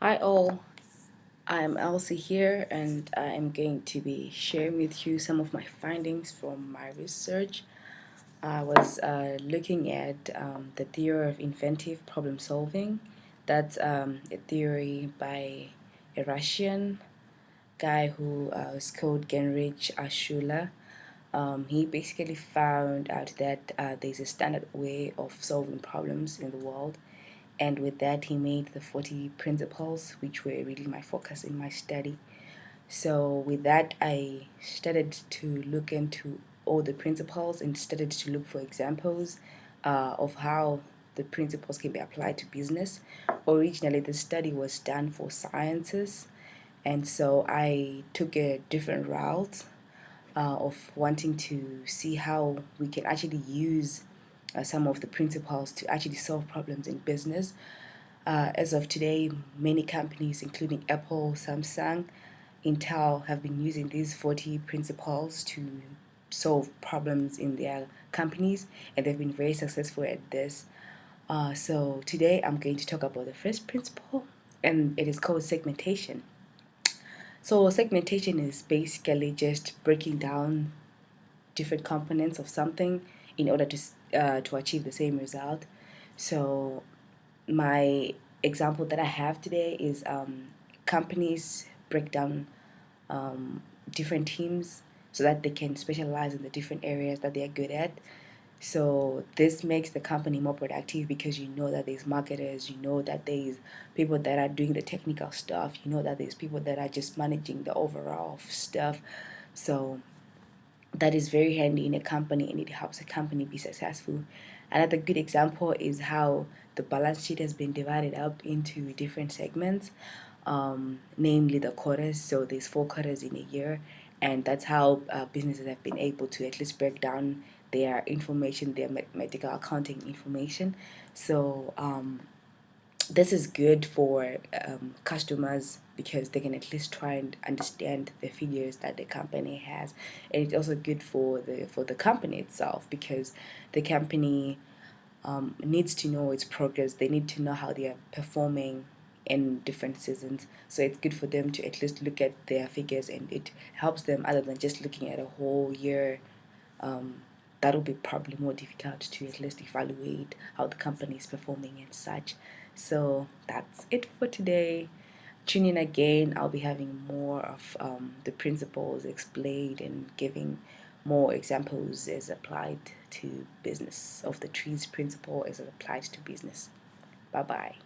Hi all, I'm Elsie here and I'm going to be sharing with you some of my findings from my research. I was looking at the theory of inventive problem solving. That's a theory by a Russian guy who is called Genrich Ashula. He basically found out that there's a standard way of solving problems in the world, and with that he made the 40 principles, which were really my focus in my study. So with that I started to look into all the principles and started to look for examples of how the principles can be applied to business. Originally the study was done for sciences, and so I took a different route of wanting to see how we can actually use some of the principles to actually solve problems in business. As of today, many companies, including Apple, Samsung, Intel, have been using these 40 principles to solve problems in their companies, and they've been very successful at this. So today I'm going to talk about the first principle, and it is called segmentation. So segmentation is basically just breaking down different components of something in order to achieve the same result. So my example that I have today is companies break down different teams so that they can specialize in the different areas that they are good at. So this makes the company more productive because you know that there's marketers, you know that there's people that are doing the technical stuff, you know that there's people that are just managing the overall stuff. So that is very handy in a company and it helps a company be successful. Another good example is how the balance sheet has been divided up into different segments, namely the quarters. So there's 4 quarters in a year, and that's how businesses have been able to at least break down their information, their medical accounting information. So this is good for customers because they can at least try and understand the figures that the company has, and it's also good for the company itself because the company needs to know its progress. They need to know how they are performing in different seasons. So it's good for them to at least look at their figures, and it helps them other than just looking at a whole year. That'll be probably more difficult to at least evaluate how the company is performing and such. So that's it for today. Tune in again. I'll be having more of the principles explained and giving more examples as applied to business, of the Triz principle as applied to business. Bye bye.